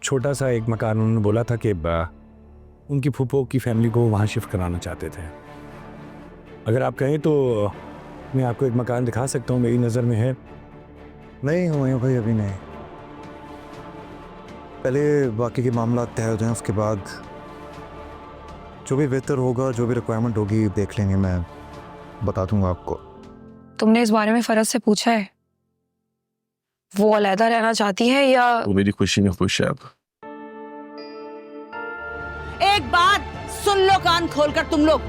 छोटा सा एक मकान उन्होंने बोला था कि उनकी फूफो की फैमिली को वहाँ शिफ्ट कराना चाहते थे। अगर आप कहें तो मैं आपको एक मकान दिखा सकता हूँ, मेरी नज़र में है। नहीं हुमायूं भाई, अभी नहीं, पहले बाकी के मामला तय हो जाएं, उसके बाद जो भी बेहतर होगा, जो भी रिक्वायरमेंट होगी देख लेंगे, मैं बता दूंगा आपको। तुमने इस बारे में फरज से पूछा है? वो अलहदा रहना चाहती है या? वो मेरी खुशी में खुश है। अब एक बात सुन लो कान खोलकर तुम लोग,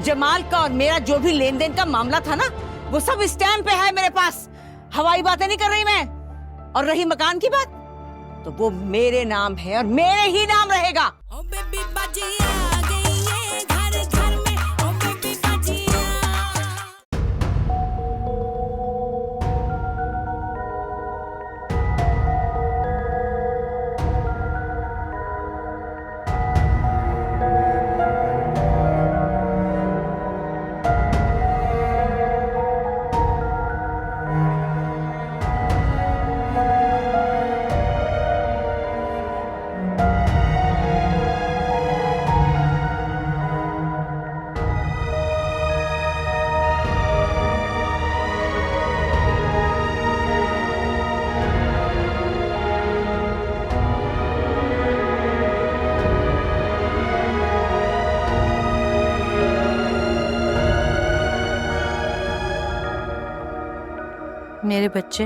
जमाल का और मेरा जो भी लेन देन का मामला था ना, वो सब स्टैम्प पे है मेरे पास। हवाई बातें नहीं कर रही मैं। और रही मकान की बात, तो वो मेरे नाम है और मेरे ही नाम रहेगा। मेरे बच्चे,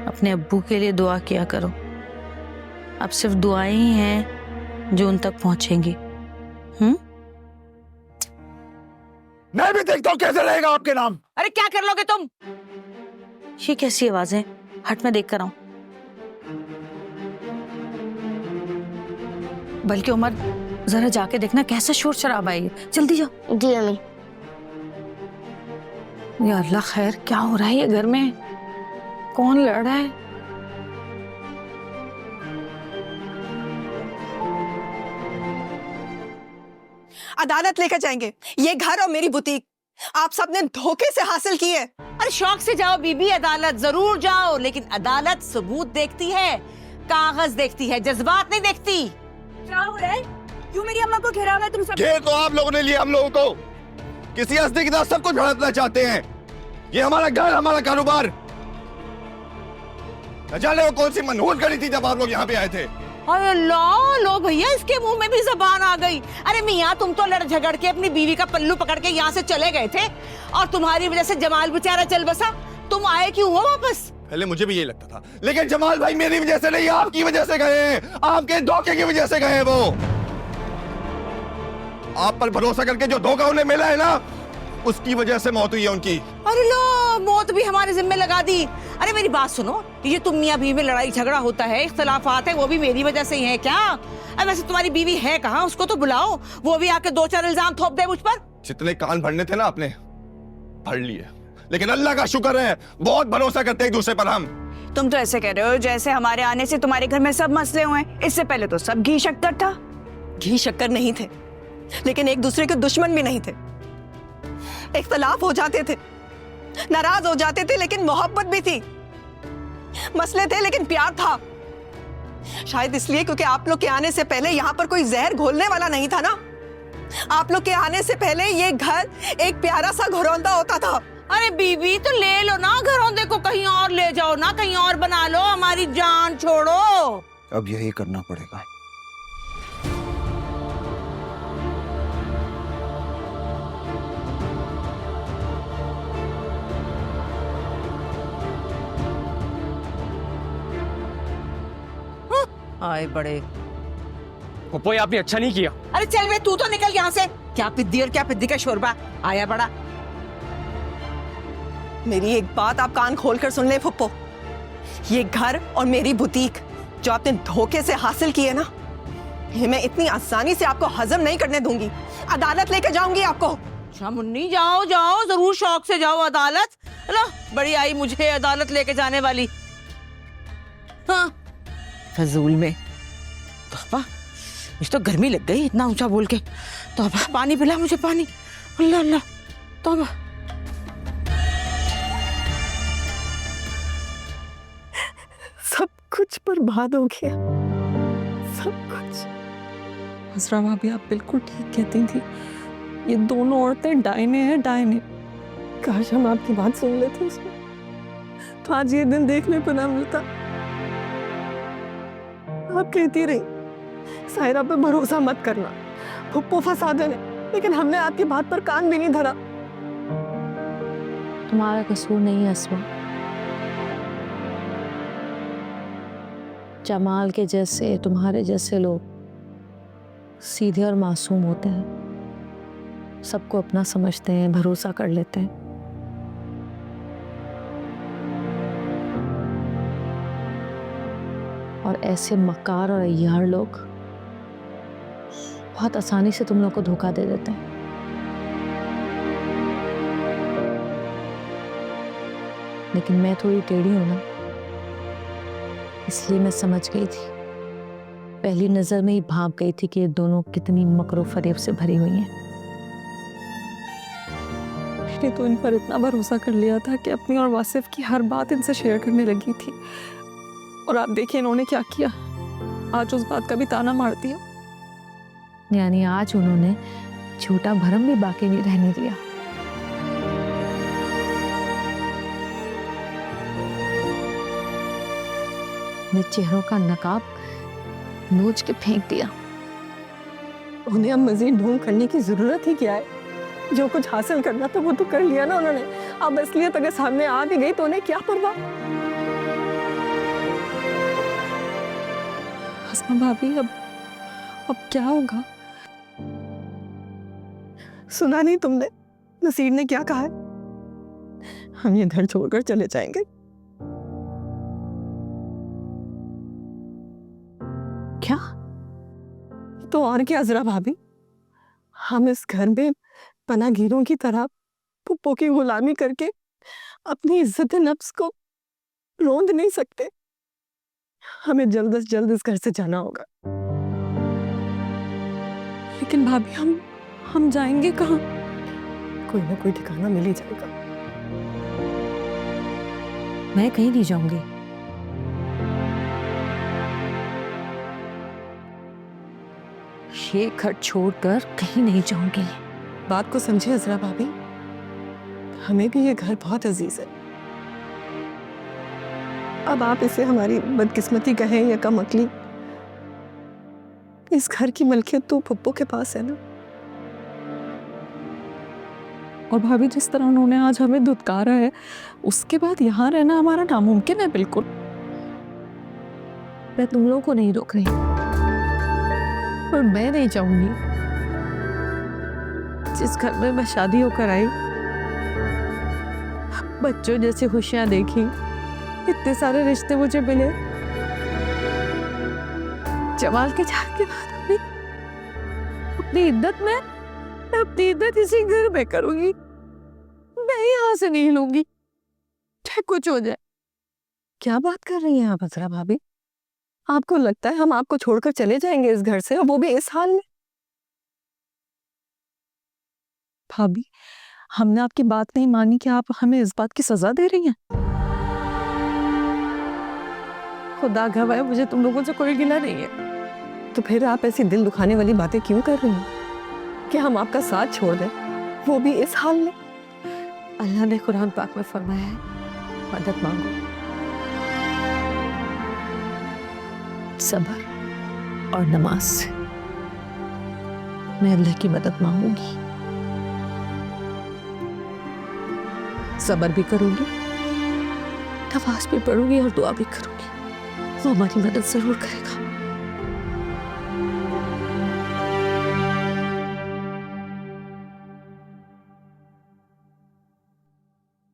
अपने अब्बू के लिए दुआ किया करो। अब सिर्फ दुआएं ही हैं जो उन तक पहुंचेंगी। मैं भी देखता हूँ कैसे रहेगा आपके नाम। अरे क्या कर लोगे तुम? ये कैसी आवाजें? हट, मैं देख कर आऊं। बल्कि उमर, जरा जाके देखना कैसा शोर शराबा है। जल्दी जाओ। जी अम्मी। या अल्लाह, खैर क्या हो रहा है ये घर में? कौन लड़ रहा है? अदालत लेकर जाएंगे ये घर और मेरी बुटीक, आप सबने धोखे से हासिल की है। अरे शौक से जाओ बीबी, अदालत जरूर जाओ, लेकिन अदालत सबूत देखती है, कागज देखती है, जज्बात नहीं देखती। क्या हो रहा है? क्यों मेरी अम्मा को घेरा हुआ है तुम सब? ये तो आप लोगों ने लिया हम लोगों को, किसी हस्ती के साथ सब कुछ भड़कना चाहते हैं। ये हमारा घर, हमारा कारोबार। न जाने वो कौन सी मनहूस गली थी जब आप लोग यहाँ पे आए थे। अरे लो भैया, इसके मुंह में भी जबान आ गई। अरे मियाँ, तुम तो लड़ झगड़ के अपनी बीवी का पल्लू पकड़ के यहाँ से चले गए थे, और तुम्हारी वजह से जमाल बेचारा चल बसा। तुम आए क्यों हो वापस? पहले मुझे भी यही लगता था, लेकिन जमाल भाई मेरी वजह से नहीं, आपकी वजह से गए हैं। आपके धोखे की वजह से गए हैं वो। आप पर भरोसा करके जो धोखा उन्हें मिला है ना, उसकी वजह से मौत हुई है उनकी। अरे लो, मौत भी हमारे जिम्मे लगा दी। अरे मेरी बात सुनो, ये तुम मियाँ बीवी में लड़ाई झगड़ा होता है, इख्तलाफात है, वो भी मेरी वजह से ही है क्या? अरे वैसे तुम्हारी बीवी है कहाँ? उसको तो बुलाओ, वो भी आके 2-4 इल्जाम थोप दे मुझ पर। जितने कान भरने थे ना आपने भर लिए, लेकिन अल्लाह का शुक्र है बहुत भरोसा करते एक दूसरे पर हम। तुम तो ऐसे कह रहे हो जैसे हमारे आने से तुम्हारे घर में सब मसले हुए हैं। इससे पहले तो सब घी शक्कर था। घी शक्कर नहीं थे, लेकिन एक दूसरे के दुश्मन भी नहीं थे। इख्तलाफ हो जाते थे, नाराज हो जाते थे, लेकिन मोहब्बत भी थी। मसले थे लेकिन प्यार था। शायद इसलिए क्योंकि आप लोग के आने से पहले यहाँ पर कोई जहर घोलने वाला नहीं था ना। आप लोग के आने से पहले ये घर एक प्यारा सा घरौंदा होता था। अरे बीबी, तो ले लो ना घरौंदे को, कहीं और ले जाओ ना, कहीं और बना लो, हमारी जान छोड़ो। अब यही करना पड़ेगा। आए बड़े। पप्पो, ये आपने अच्छा नहीं किया। अरे चल वे, तू तो निकल यहाँ से। क्या पिद्दी और क्या पिद्दी का शोरबा आया बड़ा। मेरी एक बात आप कान खोलकर सुन ले फुप्पो, ये घर और मेरी बुटीक जो आपने धोखे से हासिल की है ना, ये मैं इतनी आसानी से आपको हजम नहीं करने दूंगी। अदालत लेके जाऊंगी आपको। अच्छा मुन्नी, जाओ जाओ, जरूर शौक से जाओ अदालत। लो, बड़ी आई मुझे अदालत लेके जाने वाली। हाँ, फजूल में। तौबा, मुझे तो गर्मी लग गई इतना ऊंचा बोल के। तौबा, पानी पिला मुझे, पानी। अल्लाह अल्लाह, तौबा। सब कुछ बर्बाद हो गया। सब कुछ। हसरा भाभी आप बिल्कुल ठीक कहती थी, ये दोनों औरतें डायने हैं, डायने। काश हम आपकी बात सुन लेते उसमें, तो आज ये दिन देखने को ना मिलता। आप कहती रही सायरा पे भरोसा मत करना, फुप्पो फंसा देने, लेकिन हमने आपकी बात पर कान भी नहीं धरा। तुम्हारा कसूर नहीं है अस्मा। जमाल के जैसे, तुम्हारे जैसे लोग सीधे और मासूम होते हैं, सबको अपना समझते हैं, भरोसा कर लेते हैं। और ऐसे मक्कार और अय्यार लोग बहुत आसानी से तुम लोग को धोखा दे देते हैं। लेकिन मैं थोड़ी टेढ़ी हूं ना, इसलिए मैं समझ गई थी, पहली नजर में ही भाप गई थी कि ये दोनों कितनी मकरो फरेब से भरी हुई हैं। मैंने तो इन पर इतना भरोसा कर लिया था कि अपनी और वासिफ की हर बात इनसे शेयर करने लगी थी, और आप देखिए इन्होंने क्या किया। आज उस बात का भी ताना मारती है। यानी आज उन्होंने झूठा भरम भी बाकी नहीं रहने दिया। ने चेहरों का नकाब नोच के फेंक दिया। उन्हें अब मजीद ढूंढ करने की जरूरत ही क्या है? जो कुछ हासिल करना था वो तो कर लिया ना उन्होंने। अब असलियत अगर सामने आ भी गई तो उन्हें क्या परवाह। हसना भाभी अब क्या होगा? सुना नहीं तुमने नसीर ने क्या कहा है? हम ये घर छोड़कर चले जाएंगे। क्या? तो और क्या जरा भाभी, हम इस घर में पनागीरों की तरह पुप्पो की गुलामी करके अपनी इज्जत नफ्स को रोंद नहीं सकते। हमें जल्द से जल्द इस घर से जाना होगा। लेकिन भाभी हम जाएंगे कहाँ? कोई ना कोई ठिकाना मिल ही जाएगा। मैं कहीं नहीं जाऊंगी। ये घर छोड़कर कहीं नहीं जाऊंगी। बात को समझे अजरा भाभी, हमें भी ये घर बहुत अजीज है। अब आप इसे हमारी बदकिस्मती कहें या कमअक्ली, इस घर की मलकियत तो पप्पो के पास है ना। और भाभी जिस तरह उन्होंने आज हमें धुतकारा है, उसके बाद यहाँ रहना हमारा नामुमकिन है। बिल्कुल। मैं तुम लोगों को नहीं रोक रही, पर मैं नहीं चाहूंगी जिस घर में मैं शादी होकर आई, बच्चों जैसी खुशियां देखी, इतने सारे रिश्ते मुझे मिले, जमाल के जाने के बाद अपनी इद्दत में अपनी इद्दत इसी घर में करूंगी। मैं यहाँ से नहीं लूंगी, चाहे कुछ हो जाए। क्या बात कर रही हैं आप हजरा भाभी? आपको लगता है हम आपको छोड़कर चले जाएंगे इस घर से, और वो भी इस हाल में? भाभी, हमने आपकी बात नहीं मानी कि आप हमें इस बात की सजा दे रही हैं। खुदा गवाह, मुझे तुम लोगों से कोई गिला नहीं है। तो फिर आप ऐसी दिल दुखाने वाली बातें क्यों कर रही हैं कि हम आपका साथ छोड़ दें, वो भी इस हाल में? अल्लाह ने कुरान पाक में फरमाया है, मदद मांगो, सब्र और नमाज से। मैं अल्लाह की मदद मांगूंगी, सब्र भी करूंगी, नमाज भी पढ़ूंगी और दुआ भी करूंगी। वो हमारी मदद जरूर करेगा।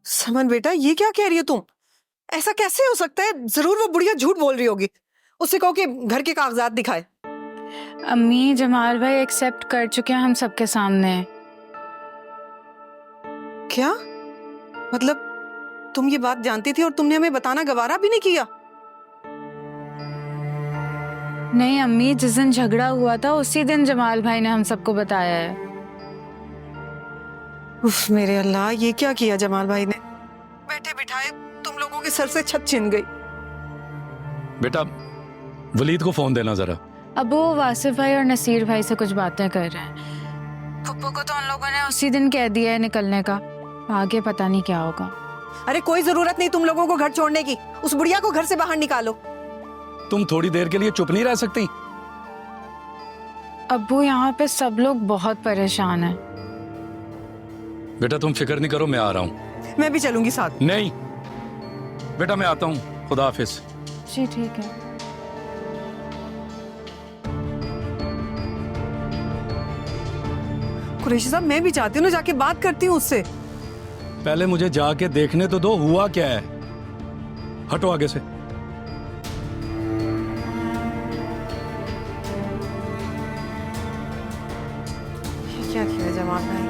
समन बेटा, ये क्या कह रही हो तुम? ऐसा कैसे हो सकता है? जरूर वो बुढ़िया झूठ बोल रही होगी। उससे कहो कि घर के कागजात दिखाए। अम्मी, जमाल भाई एक्सेप्ट कर चुके हैं हम सबके सामने। क्या मतलब? तुम ये बात जानती थी और तुमने हमें बताना गवारा भी नहीं किया? नहीं अम्मी, जिस दिन झगड़ा हुआ था उसी दिन जमाल भाई ने हम सबको बताया है। उफ मेरे अल्लाह, ये क्या किया जमाल भाई ने? बैठे बिठाए तुम लोगों के सर से छत छिन गई। बेटा, वलीद को फोन देना जरा। अब वो वासिफ भाई और नसीर भाई से कुछ बातें कर रहे हैं। पप्पू को तो उन लोगों ने उसी दिन कह दिया है निकलने का, आगे पता नहीं क्या होगा। अरे कोई जरूरत नहीं तुम लोगों को घर छोड़ने की, उस बुढ़िया को घर से बाहर निकालो। तुम थोड़ी देर के लिए चुप नहीं रह सकती? अब्बू यहाँ पे सब लोग बहुत परेशान हैं। बेटा तुम फिक्र नहीं करो, मैं आ रहा हूँ। मैं भी चलूंगी साथ। नहीं बेटा मैं आता हूँ, खुदा हाफिज। जी ठीक है। कुरैशी साहब मैं भी चाहती हूँ ना, जाके बात करती हूँ उससे। पहले मुझे जाके देखने तो दो हुआ क्या है। हटो आगे से। क्या किया जमाल भाई?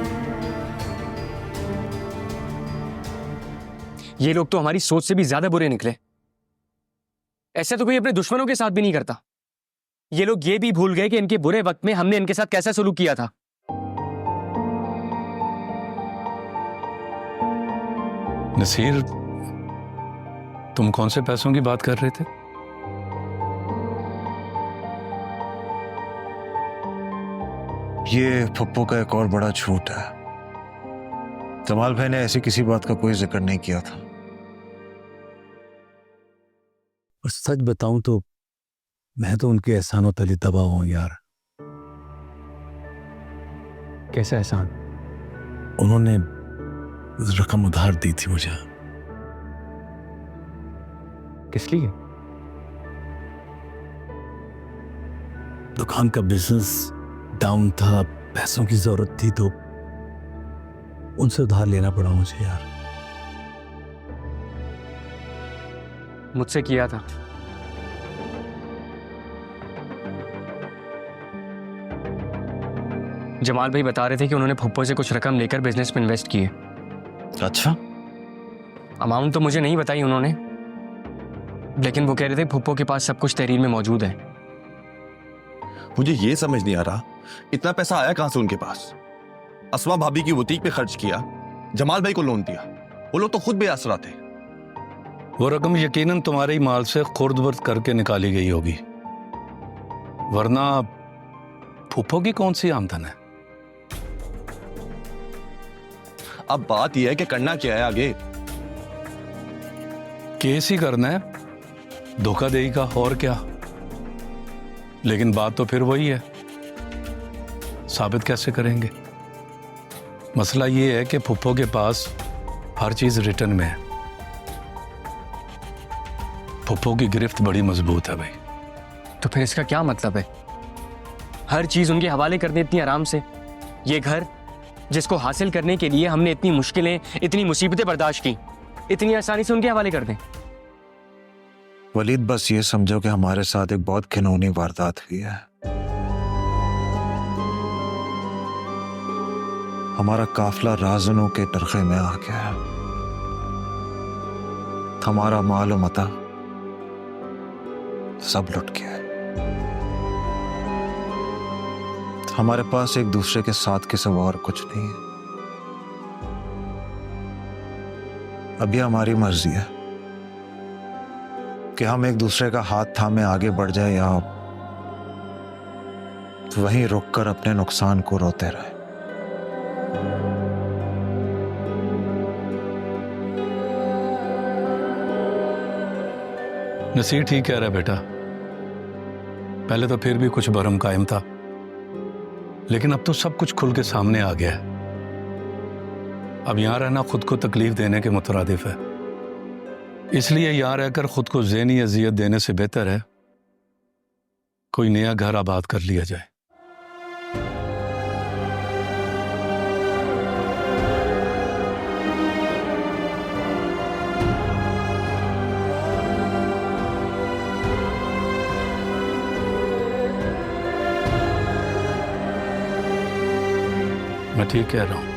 ये लोग तो हमारी सोच से भी ज्यादा बुरे निकले। ऐसा तो कोई अपने दुश्मनों के साथ भी नहीं करता। ये लोग ये भी भूल गए कि इनके बुरे वक्त में हमने इनके साथ कैसा सलूक किया था। नसीर तुम कौन से पैसों की बात कर रहे थे? ये पप्पू का एक और बड़ा झूठ है। जमाल भाई ने ऐसी किसी बात का कोई जिक्र नहीं किया था। और सच बताऊं तो मैं तो उनके एहसानों तले दबा हूं यार। कैसा एहसान? उन्होंने रकम उधार दी थी मुझे। किस लिए? दुकान का बिजनेस डाउन था, पैसों की जरूरत थी तो उनसे उधार लेना पड़ा मुझे यार। मुझसे किया था। जमाल भाई बता रहे थे कि उन्होंने फुप्पो से कुछ रकम लेकर बिजनेस में इन्वेस्ट किए। अच्छा, अमाउंट तो मुझे नहीं बताई उन्होंने, लेकिन वो कह रहे थे फुप्पो के पास सब कुछ तहरीर में मौजूद है। मुझे ये समझ नहीं आ रहा इतना पैसा आया कहां से उनके पास। अस्मा भाभी की बुटीक पे खर्च किया, जमाल भाई को लोन दिया, वो लोग तो खुद बेआसरा थे। वो रकम यकीनन तुम्हारे ही माल से खुर्द-बुर्द करके निकाली गई होगी, वरना फूफो की कौन सी आमदन है? अब बात यह है कि करना क्या है आगे। केस ही करना है, धोखाधड़ी का, और क्या। लेकिन बात तो फिर वही है, साबित कैसे करेंगे? मसला ये है कि फुप्पो के पास हर चीज रिटर्न में है। फुप्पो की गिरफ्त बड़ी मजबूत है भाई। तो फिर इसका क्या मतलब है? हर चीज उनके हवाले कर दें इतनी आराम से? ये घर जिसको हासिल करने के लिए हमने इतनी मुश्किलें, इतनी मुसीबतें बर्दाश्त की, इतनी आसानी से उनके हवाले कर दें? वलीद बस ये समझो कि हमारे साथ एक बहुत घिनौनी वारदात हुई है। हमारा काफिला राजनों के टरखे में आ गया है। हमारा माल और मता सब लुट गया है। हमारे पास एक दूसरे के साथ के सिवा और कुछ नहीं है। अब ये हमारी मर्जी है कि हम एक दूसरे का हाथ थामे आगे बढ़ जाए या वहीं रुककर अपने नुकसान को रोते रहे। नसीर ठीक कह रहा है बेटा। पहले तो फिर भी कुछ भरम कायम था, लेकिन अब तो सब कुछ खुल के सामने आ गया है। अब यहां रहना खुद को तकलीफ देने के मुतरादिफ है, इसलिए यहां रहकर खुद को ज़हनी अजियत देने से बेहतर है कोई नया घर आबाद कर लिया जाए। मैं ठीक कह रहा हूं।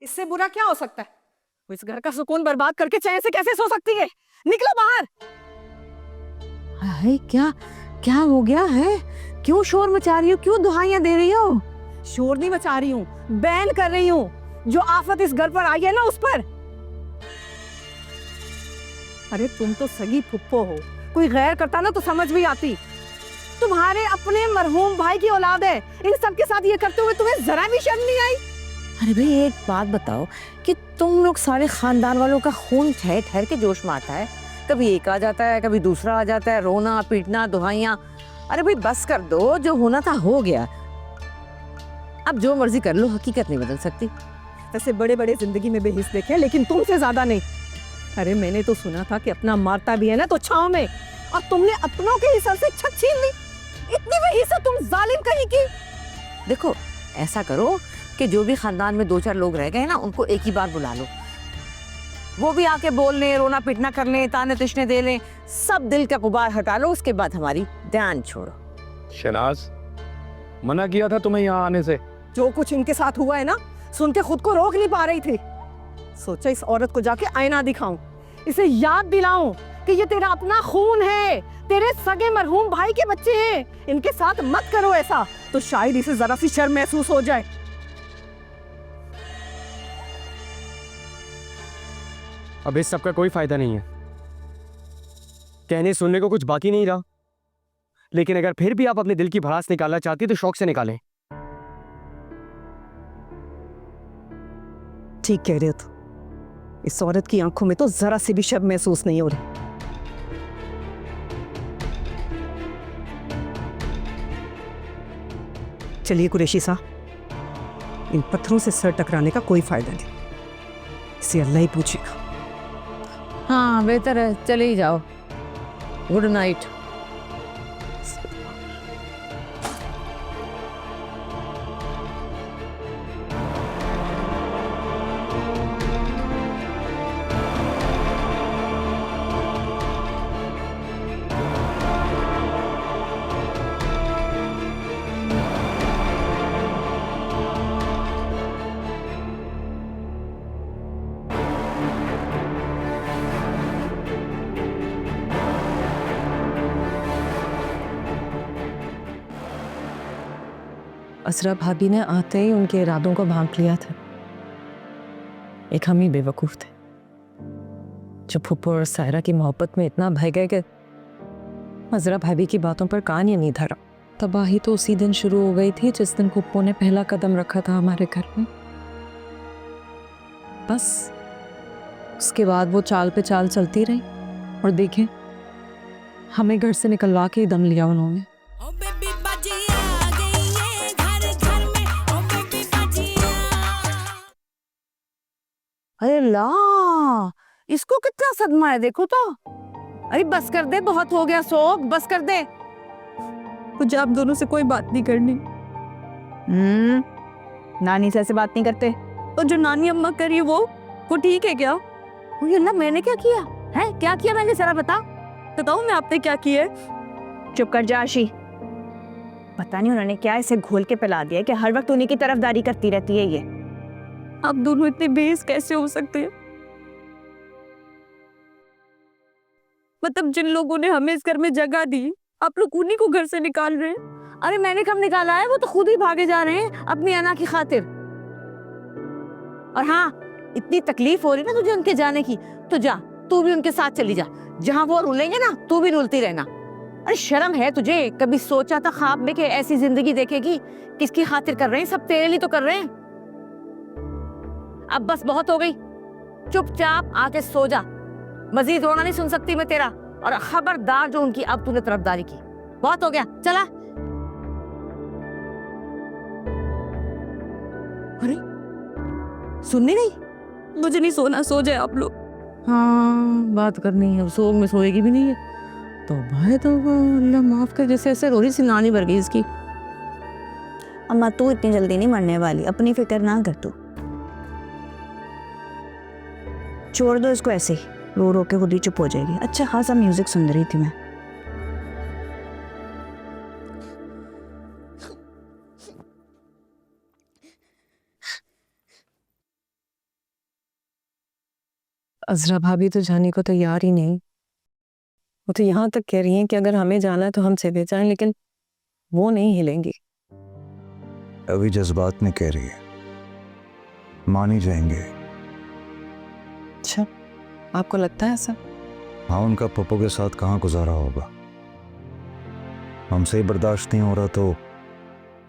इससे बुरा क्या हो सकता है? वो इस घर का सुकून बर्बाद करके चैन से कैसे सो सकती है? निकलो बाहर। हाय, क्या क्या हो गया है? क्यों शोर मचा रही हो? क्यों दुहाइयां दे रही हो? शोर नहीं मचा रही हूँ, बैन कर रही हूँ। जो आफत इस घर पर आई है ना, उस पर। अरे तुम तो सगी फुप्पो हो, कोई गैर करता ना तो समझ भी आती। तुम्हारे अपने मरहूम भाई की औलाद है, इन सब के साथ ये करते हुए तुम्हें जरा भी शर्म नहीं आई? अरे भाई, एक बात बताओ कि तुम लोग सारे खानदान वालों का खून ठहर ठहर के जोश में आता है। कभी एक आ जाता है, कभी दूसरा आ जाता है, रोना पीटना दुहाइयां। अरे भाई बस कर दो, जो होना था हो गया। अब जो मर्जी कर लो, हकीकत नहीं बदल सकती। ऐसे बड़े बड़े जिंदगी में बेहिस देखे, लेकिन तुमसे ज्यादा नहीं। अरे मैंने तो सुना था कि अपना मारता भी है ना तो छांव में, और तुमने अपनों के हिस्से से छत छीन ली। इतनी बेहिस्सा तुम जालिम कहीं की। देखो, ऐसा करो कि जो भी खानदान में 2-4 लोग रह गए ना, उनको एक ही बार बुला लो। वो भी आके बोल लें, रोना पीटना कर लें, ताने तिश्ने दे लें। सब दिल का गुबार हटा लो, उसके बाद हमारी ध्यान छोड़ो। शहनाज, मना किया था तुम्हें यहाँ आने से। जो कुछ इनके साथ हुआ है ना, सुन के खुद को रोक नहीं पा रही थी। सोचा इस औरत को जाके आईना दिखाऊं, इसे याद दिलाऊं कि ये तेरा अपना खून है, तेरे सगे मरहूम भाई के बच्चे हैं। इनके साथ मत करो ऐसा, तो शायद इसे जरा सी शर्म महसूस हो जाए। अब इस सब का कोई फायदा नहीं है, कहने सुनने को कुछ बाकी नहीं रहा। लेकिन अगर फिर भी आप अपने दिल की भड़ास निकालना चाहती तो शौक से निकालें। ठीक कह रहे हो तुम। इस औरत की आंखों में तो जरा सी भी शर्म महसूस नहीं हो रही। चलिए कुरैशी साहब, इन पत्थरों से सर टकराने का कोई फायदा नहीं, इसे अल्लाह ही पूछेगा। हाँ, बेहतर है, चले ही जाओ। Good night. असरा भाभी ने आते ही उनके इरादों को भांप लिया था। एक हम ही बेवकूफ थे जो फुप्पो और सायरा की मोहब्बत में इतना बह गए कि असरा भाभी की बातों पर कान ही नहीं धरा। तबाही तो उसी दिन शुरू हो गई थी जिस दिन फुप्पो ने पहला कदम रखा था हमारे घर में। बस उसके बाद वो चाल पे चाल चलती रही, और देखें, हमें घर से निकलवा के ही दम लिया उन्होंने। अरे ला, इसको कितना सदमा है देखो तो। अरे बस कर दे, बहुत हो गया शोक, बस कर दे। मुझे आप दोनों से कोई बात नहीं करनी। नानी से ऐसे बात नहीं करते। और जो नानी अम्मा कर रही है वो ठीक है क्या? मुझे अल्लाह, मैंने क्या किया है? क्या किया मैंने, जरा बता। बताओ मैं आपने क्या किया है? चुप कर जा आशी। पता नहीं उन्होंने क्या इसे घोल के पिला दिया कि हर वक्त उन्हीं की तरफदारी करती रहती है ये। आप दोनों इतने बेइज्जत कैसे हो सकते हैं? मतलब जिन लोगों ने हमें इस घर में जगह दी, आप लोग उन्हीं को घर से निकाल रहे हैं। अरे मैंने कब निकाला है? वो तो खुद ही भागे जा रहे हैं अपनी अना की खातिर। और हाँ, इतनी तकलीफ हो रही ना तुझे उनके जाने की, तो जा, तू भी उनके साथ चली जा। जहां वो रुलेंगे ना, तू भी रुलती रहना। अरे शर्म है तुझे? कभी सोचा था ख्वाब में कि ऐसी जिंदगी देखेगी? किसकी खातिर कर रहे हैं? सब तेरे लिए तो कर रहे हैं। अब बस बहुत हो गई, चुपचाप आके सो जा। मजीद रोना नहीं सुन सकती मैं तेरा। और खबरदार जो उनकी अब तूने तरफदारी की, बहुत हो गया, चला। अरे सुननी नहीं? मुझे नहीं सोना, सो जाए आप लोग। हाँ, बात करनी है, सोग में सोएगी भी नहीं है। तो भाई तो अल्लाह माफ कर, जैसे ऐसे रोही सी नानी भर गई इसकी। अम्मा तू इतनी जल्दी नहीं मरने वाली, अपनी फिक्र ना कर तू। छोड़ दो इसको ऐसे ही, रो रो के खुद ही चुप हो जाएगी। अच्छा खासा म्यूजिक सुन रही थी मैं। अजरा भाभी तो जाने को तैयार ही नहीं। वो तो यहाँ तक कह रही हैं कि अगर हमें जाना है तो हम चले जाएं, लेकिन वो नहीं हिलेंगी। अभी जज्बात में कह रही है, मान ही जाएंगे। अच्छा, आपको लगता है ऐसा? हाँ, उनका पप्पू के साथ कहाँ गुजारा होगा। हमसे ही बर्दाश्त नहीं हो रहा तो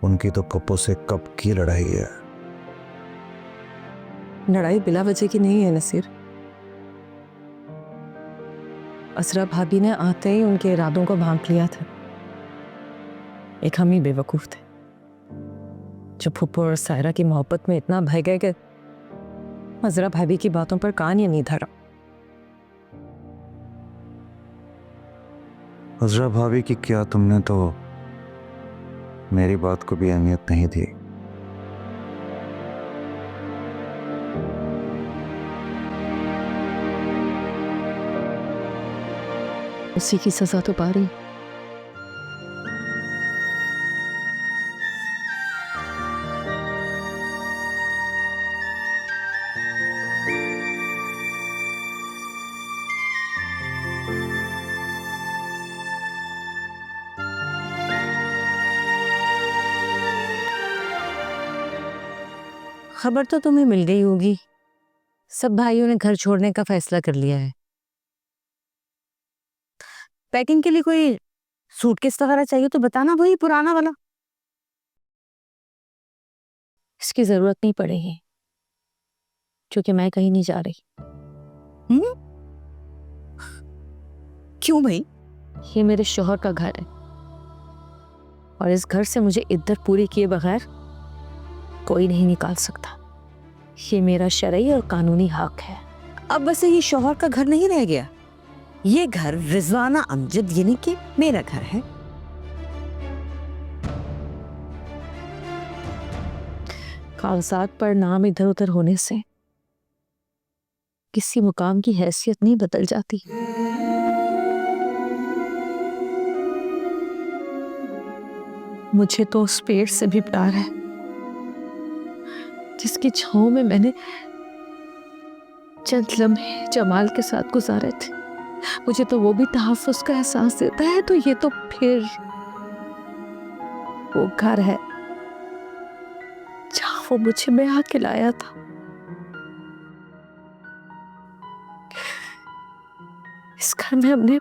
उनकी तो पप्पू से कब की लड़ाई है। लड़ाई बिला वजह की नहीं है नसीर। असरा भाभी ने आते ही उनके इरादों को भांप लिया था। एक हम ही बेवकूफ थे जो फुप्पो और सायरा की मोहब्बत में इतना बह गए कि असरा भाभी की बातों पर कान ही नहीं धरा। अजरा भाभी की क्या, तुमने तो मेरी बात को भी अहमियत नहीं दी। उसी की सजा तो पा रही। खबर तो तुम्हें मिल गई होगी, सब भाइयों ने घर छोड़ने का फैसला कर लिया है। पैकिंग के लिए कोई सूटकेस वगैरह चाहिए तो बताना, वही पुराना वाला। इसकी जरूरत नहीं पड़ेगी क्योंकि मैं कहीं नहीं जा रही। क्यों भाई? ये मेरे शोहर का घर है और इस घर से मुझे इद्दत पूरी किए बगैर कोई नहीं निकाल सकता। ये मेरा शरई और कानूनी हक है। अब वैसे ये शौहर का घर नहीं रह गया, ये घर रिजवाना अमजद यानी कि मेरा घर है। कागजात पर नाम इधर उधर होने से किसी मुकाम की हैसियत नहीं बदल जाती। मुझे तो उस पेड़ से भी प्यार है जिसकी छांव में मैंने चंद लम्हे जमाल के साथ गुजारे थे। मुझे तो वो भी तहफ्फुज़ का एहसास देता है, तो ये तो फिर वो घर है जहां वो मुझे ब्याह के लाया था। इस घर में हमने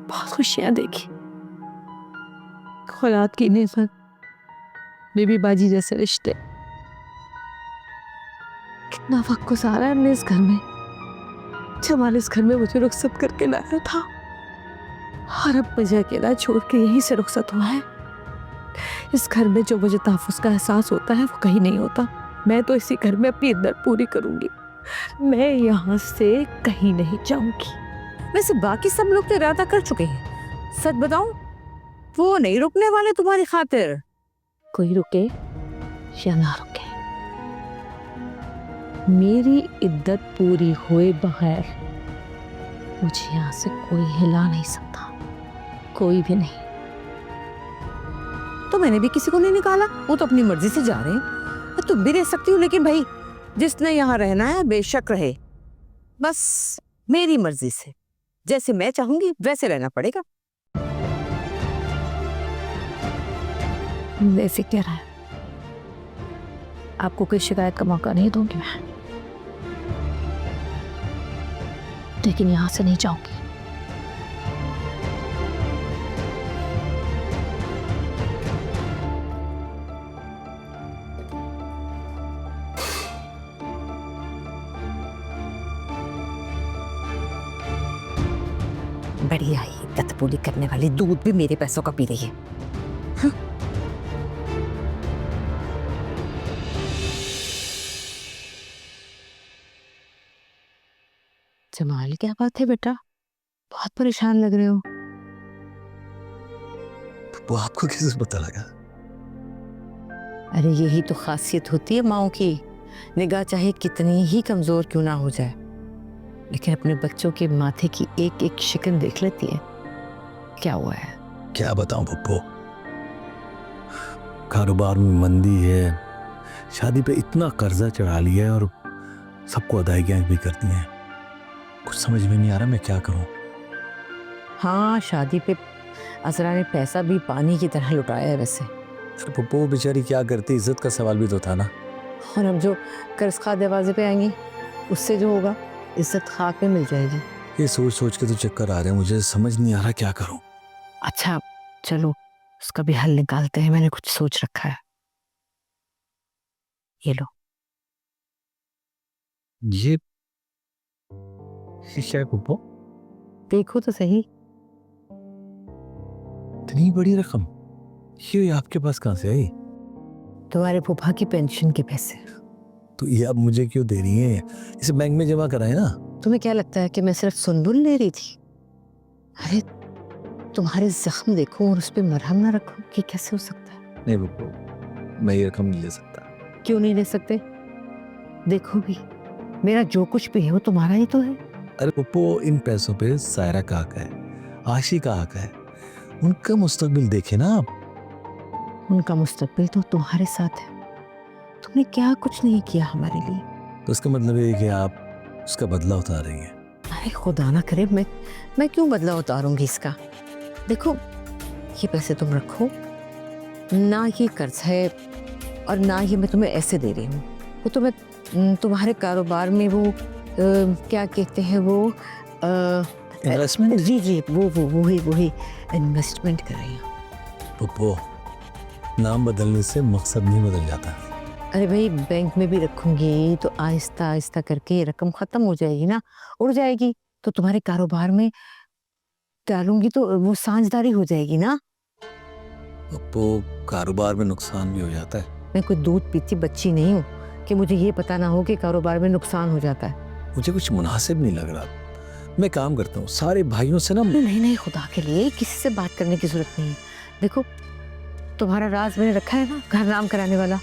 बहुत खुशियां देखी, औलाद की नेमत, बीबी बाजी जैसे रिश्ते। कितना वक्त गुजारा है हमने इस घर में। जमाल इस घर में मुझे रुखसत करके लाया था और अब मुझे अकेला छोड़ के यहीं से रुखसत हुआ है। इस घर में जो मुझे तहफ्फुज़ का एहसास होता है वो कहीं नहीं होता। मैं तो इसी घर में अपनी इद्दत पूरी करूंगी। मैं यहाँ से कहीं नहीं जाऊंगी। वैसे बाकी सब लोग तो इरादा कर चुके हैं। सच बताऊं, वो नहीं रुकने वाले तुम्हारी खातिर। कोई रुके या ना रुके, मेरी इद्दत पूरी हुए बगैर मुझे यहाँ से कोई हिला नहीं सकता, कोई भी नहीं। तो मैंने भी किसी को नहीं निकाला, वो तो अपनी मर्जी से जा रहे हैं। तुम भी रह सकती हो, लेकिन भाई जिसने यहाँ रहना है बेशक रहे, बस मेरी मर्जी से। जैसे मैं चाहूंगी वैसे रहना पड़ेगा। बेफिक्र है, आपको कोई शिकायत का मौका नहीं दूंगी मैं, लेकिन यहां से नहीं जाऊंगी। बढ़िया ही इद्दत पूरी करने वाली, दूध भी मेरे पैसों का पी रही है। जमाल, क्या बात है बेटा, बहुत परेशान लग रहे हो। वो आपको कैसे पता लगा? अरे यही तो खासियत होती है माओ की। निगाह चाहे कितनी ही कमजोर क्यों ना हो जाए, लेकिन अपने बच्चों के माथे की एक एक शिकन देख लेती है। क्या हुआ है? क्या बताऊं पप्पू, कारोबार में मंदी है, शादी पे इतना कर्जा चढ़ा लिया है और सबको अदायगियाँ भी करती हैं। कुछ समझ में नहीं आ रहा मैं क्या करूं। हाँ, शादी पे अजरा ने पैसा भी पानी की तरह लुटाया है वैसे। फिर पप्पू बेचारी क्या करती, इज्जत का सवाल भी तो था ना। और अब जो कर्ज खा दरवाजे पे आएंगी उससे जो होगा इज्जत खाक में मिल जाएगी। ये सोच सोच के तो चक्कर आ रहे हैं, मुझे समझ नहीं आ रहा क्या करूं। अच्छा चलो उसका भी हल निकालते हैं, मैंने कुछ सोच रखा है। ये लो। ये क्या है पप्पू? देखो तो सही। इतनी बड़ी रकम ये आपके पास कहाँ से आई? तुम्हारे फूफा की पेंशन के पैसे। तो ये अब मुझे क्यों दे रही है? इसे बैंक में जमा कराए ना। तुम्हें क्या लगता है कि मैं सिर्फ सुनबुल ले रही थी? अरे तुम्हारे जख्म देखो और उस पर मरहम ना रखो, कि कैसे हो सकता है? नहीं पप्पू, मैं ये रकम नहीं ले सकता। क्यों नहीं ले सकते? देखो भी, मेरा जो कुछ भी है वो तुम्हारा ही तो है। अरे पप्पू, इन पैसों पे सायरा का हक है, आशी का हक है। उनका मुस्तकबिल देखे ना आप। उनका मुस्तकबिल तो तुम्हारे साथ है। तुमने क्या कुछ नहीं किया हमारे लिए। तो इसका मतलब ये है कि आप उसका बदला उतार रही हैं। अरे खुदा ना करे, मैं क्यों बदला उतारूंगी इसका? देखो ये पैसे तुम रखो, ना ये कर्ज है और ना ये मैं तुम्हें ऐसे दे रही हूँ। वो तुम्हें तुम्हारे कारोबार में वो क्या कहते हैं वो इन्वेस्टमेंट। जी वही इन्वेस्टमेंट कर रही हूँ। पप्पू, नाम बदलने से मकसद नहीं बदल जाता। अरे भाई, बैंक में भी रखूंगी तो आहिस्ता आहिस्ता करके ये रकम खत्म हो जाएगी ना, उड़ जाएगी तो तुम्हारे कारोबार में डालूंगी तो वो साझेदारी हो जाएगी ना। पप्पू, कारोबार में नुकसान भी हो जाता है। मैं कोई दूध पीती बच्ची नहीं हूँ कि मुझे ये पता ना हो कि कारोबार में नुकसान हो जाता है। मुझे कुछ मुनासिब नहीं लग रहा। मैं काम करता हूँ सारे भाइयों से ना। नहीं, खुदा के लिए किसी से बात करने की जरूरत नहीं है। देखो तुम्हारा राज मैंने रखा है ना, घर नाम कराने वाला,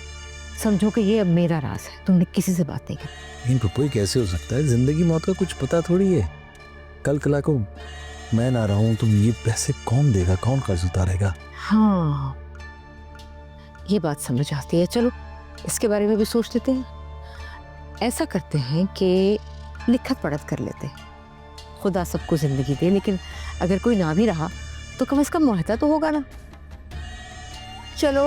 समझो कि ये अब मेरा राज है, तुमने किसी से बात नहीं करनी। इन पप्पू, कैसे हो सकता है? जिंदगी मौत का कुछ पता थोड़ी है। कल कला को मैं ना रहा हूं तो ये पैसे कौन देगा, कौन कर्ज उतारेगा? हाँ ये बात समझ आती है। चलो इसके बारे में भी सोच लेते हैं। ऐसा करते हैं कि लिखत पढ़त कर लेते हैं। खुदा सबको जिंदगी दे, लेकिन अगर कोई ना भी रहा तो कम से कम मुआहदा तो होगा ना। चलो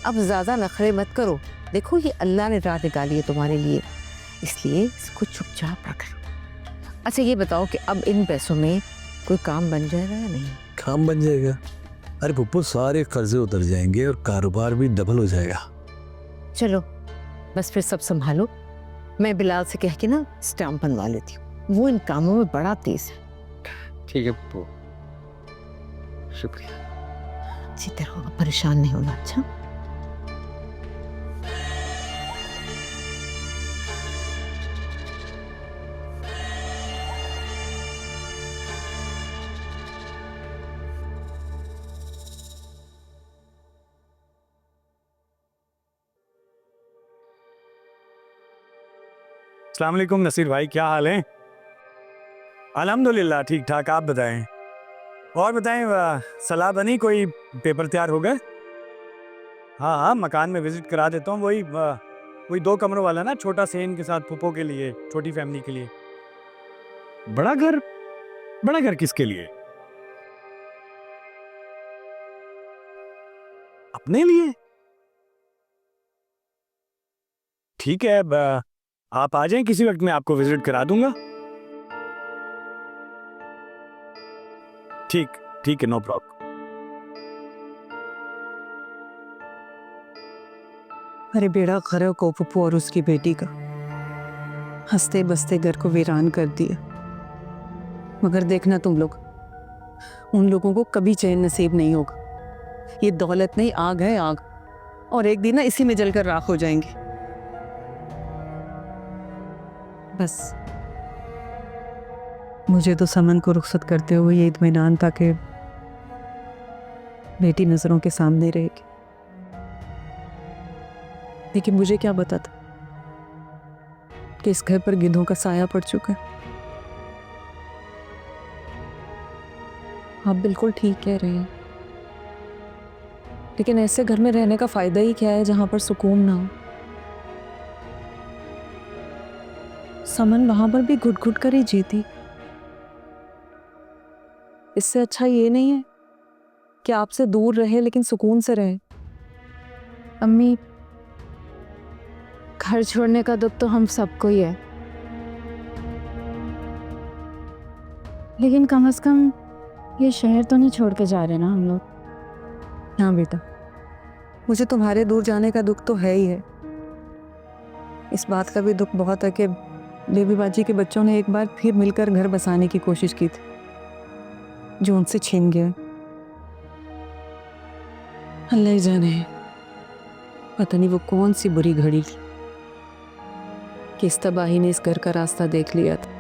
अब ज्यादा नखरे मत करो। देखो ये अल्लाह ने राह निकाली है तुम्हारे लिए, इसलिए इसको चुपचाप रख लो। अच्छा ये बताओ कि अब इन पैसों में कोई काम बन जाएगा या नहीं? काम बन जाएगा। अरे पप्पू, सारे कर्जे उतर जाएंगे और कारोबार भी डबल हो जाएगा। चलो बस फिर सब संभालो। मैं बिलाल से कह के ना स्टाम्प बनवा लेती हूँ, वो इन कामों में बड़ा तेज है। ठीक है पप्पू, शुक्रिया। जीते रहो, परेशान नहीं होना। अच्छा अस्सलाम वालेकुम नसीर भाई, क्या हाल है? अल्हम्दुलिल्लाह ठीक ठाक, आप बताएं। और बताएं, सलाह बनी, कोई पेपर तैयार हो गए? हाँ, मकान में विजिट करा देता हूँ। वही 2 कमरों वाला ना, छोटा सेन के साथ फूफो के लिए, छोटी फैमिली के लिए। बड़ा घर किसके लिए? अपने लिए? ठीक है, आप आ जाएं किसी वक्त, मैं आपको विजिट करा दूंगा। ठीक है, नो प्रॉब्लम। अरे बेड़ा खरा को पप्पू और उसकी बेटी का, हंसते बसते घर को वीरान कर दिया। मगर देखना तुम लोग, उन लोगों को कभी चैन नसीब नहीं होगा। ये दौलत नहीं, आग है आग, और एक दिन ना इसी में जलकर राख हो जाएंगे। बस मुझे तो समन को रुखसत करते हुए ये इत्मीनान था कि बेटी नजरों के सामने रहेगी, लेकिन मुझे क्या पता था कि इस घर पर गिद्धों का साया पड़ चुका है। आप बिल्कुल ठीक कह रहे हैं, लेकिन ऐसे घर में रहने का फायदा ही क्या है जहां पर सुकून ना हो। समन वहां पर भी घुट घुट कर ही जीती। इससे अच्छा ये नहीं है कि आपसे दूर रहे लेकिन सुकून से रहे। अम्मी, घर छोड़ने का दुख तो हम सबको ही है, लेकिन कम से कम ये शहर तो नहीं छोड़ के जा रहे ना हम लोग। हाँ बेटा, मुझे तुम्हारे दूर जाने का दुख तो है ही है। इस बात का भी दुख बहुत है कि बेबी बाजी के बच्चों ने एक बार फिर मिलकर घर बसाने की कोशिश की थी, जो उनसे छीन गया। अल्लाह ही जाने, पता नहीं वो कौन सी बुरी घड़ी थी कि इस तबाही ने इस घर का रास्ता देख लिया था।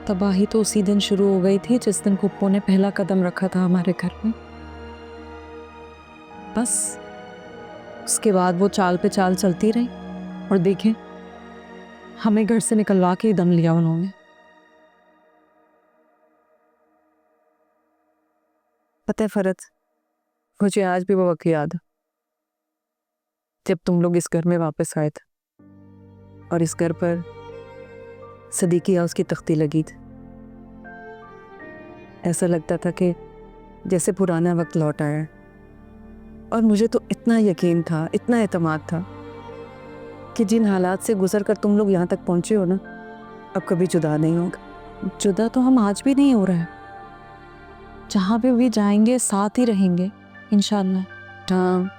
तबाही तो उसी दिन शुरू हो गई थी जिस दिन कुप्पो ने पहला कदम रखा था हमारे घर में। बस उसके बाद वो चाल पे चाल चलती रही और देखें, हमें घर से निकलवा के ही दम लिया उन्होंने। पता है फरत, मुझे आज भी वो वक्त याद है जब तुम लोग इस घर में वापस आए थे और इस घर पर सदीकी हाउस की तख्ती लगी थी। ऐसा लगता था कि जैसे पुराना वक्त लौट आया। और मुझे तो इतना यकीन था, इतना एतमाद था कि जिन हालात से गुजर कर तुम लोग यहाँ तक पहुँचे हो ना, अब कभी जुदा नहीं होगा। जुदा तो हम आज भी नहीं हो रहे हैं, जहाँ पे भी जाएंगे साथ ही रहेंगे इंशाल्लाह। हाँ,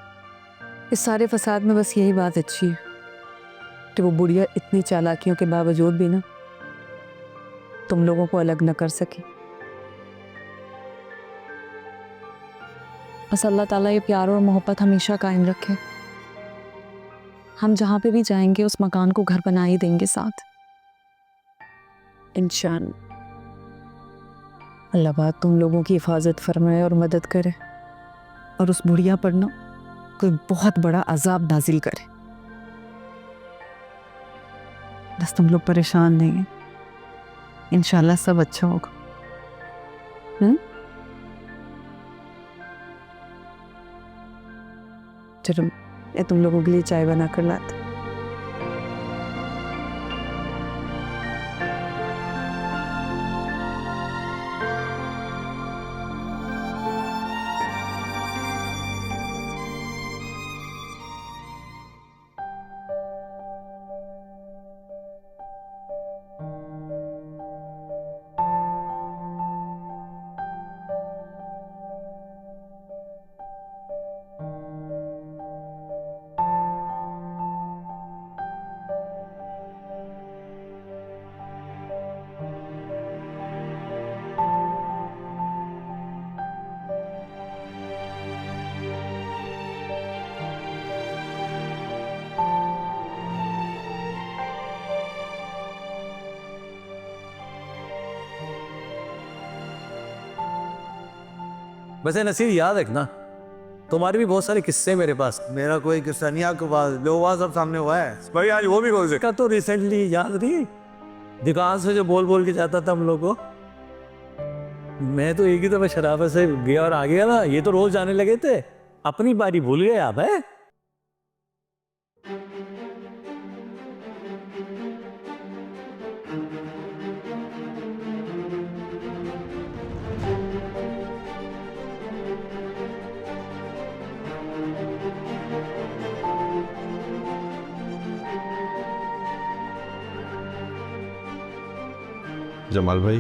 इस सारे फसाद में बस यही बात अच्छी है कि वो बुढ़िया इतनी चालाकियों के बावजूद भी ना तुम लोगों को अलग न कर सके। बस अल्लाह ताला ये प्यार और मोहब्बत हमेशा कायम रखे। हम जहाँ पे भी जाएंगे उस मकान को घर बना ही देंगे साथ, इंशाअल्लाह। अल्लाह पाक तुम लोगों की हिफाजत फरमाए और मदद करे और उस बुढ़िया पर ना कोई बहुत बड़ा अजाब नाजिल करे। बस तुम लोग परेशान नहीं है, इंशाल्लाह सब अच्छा होगा। चलो मैं तुम लोगों के लिए चाय बना कर लाती। वैसे नसीर याद रखना, तुम्हारे भी बहुत सारे किस्से मेरे पास। मेरा कोई किस्सा नहीं आपके पास, जो हुआ सब सामने हुआ है भाई। आज वो भी बोल सकता तो रिसेंटली याद नहीं, दुकान से जो बोल बोल के जाता था हम लोग को। मैं तो एक ही दफा शराफत से गया और आ गया ना, ये तो रोज जाने लगे थे। अपनी बारी भूल गए आप है। जमाल भाई,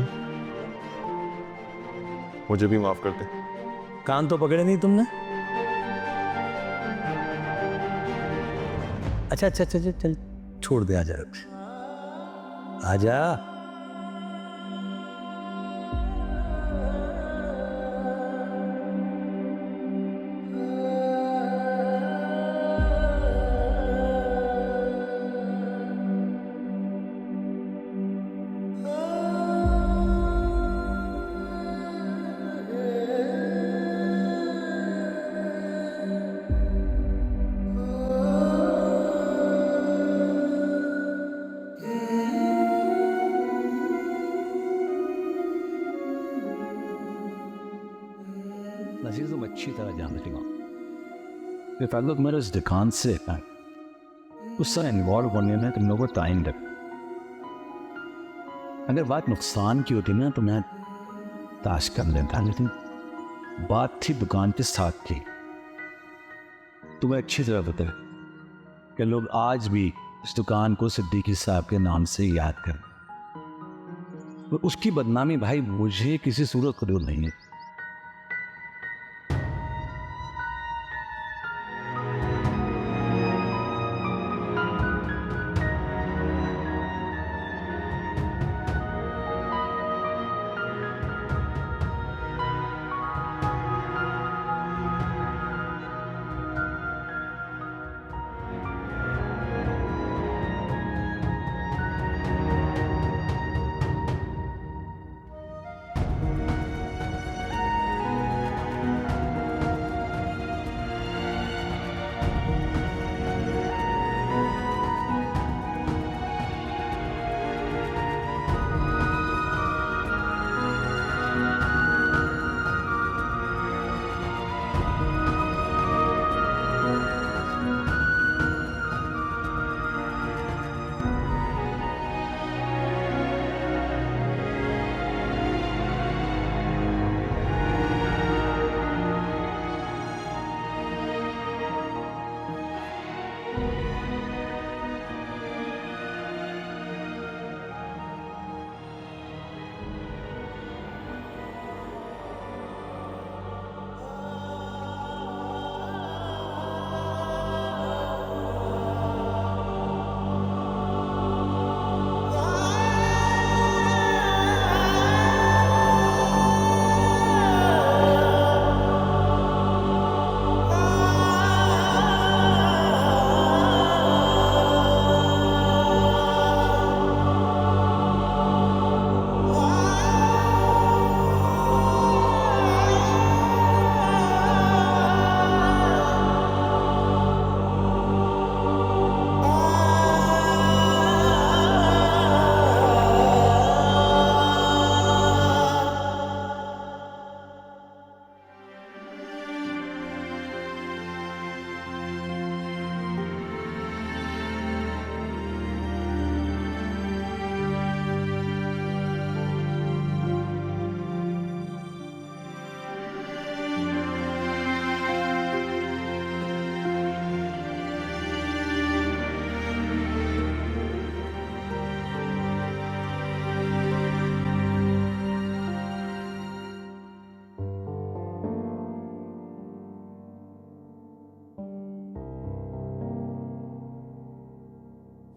मुझे भी माफ कर दे। कान तो पकड़े नहीं तुमने। अच्छा अच्छा अच्छा चल छोड़ दे, आजा आजा। नसीर, तुम अच्छी तरह जानते हो कि ताल्लुक मेरे इस दुकान से है। उससे इन्वॉल्व होने में तुम लोगों को टाइम लगे। अगर बात नुकसान की होती ना तो मैं ताश कर लेता, लेकिन बात थी दुकान के साथ की। तुम्हें अच्छी तरह पता है कि लोग आज भी इस दुकान को सिद्दीकी साहब के नाम से याद कर, तो उसकी बदनामी भाई मुझे किसी सूरत कबूल नहीं है।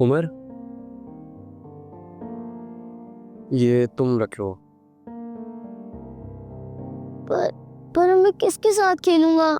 उमर, ये तुम रख लो। पर मैं किसके साथ खेलूंगा?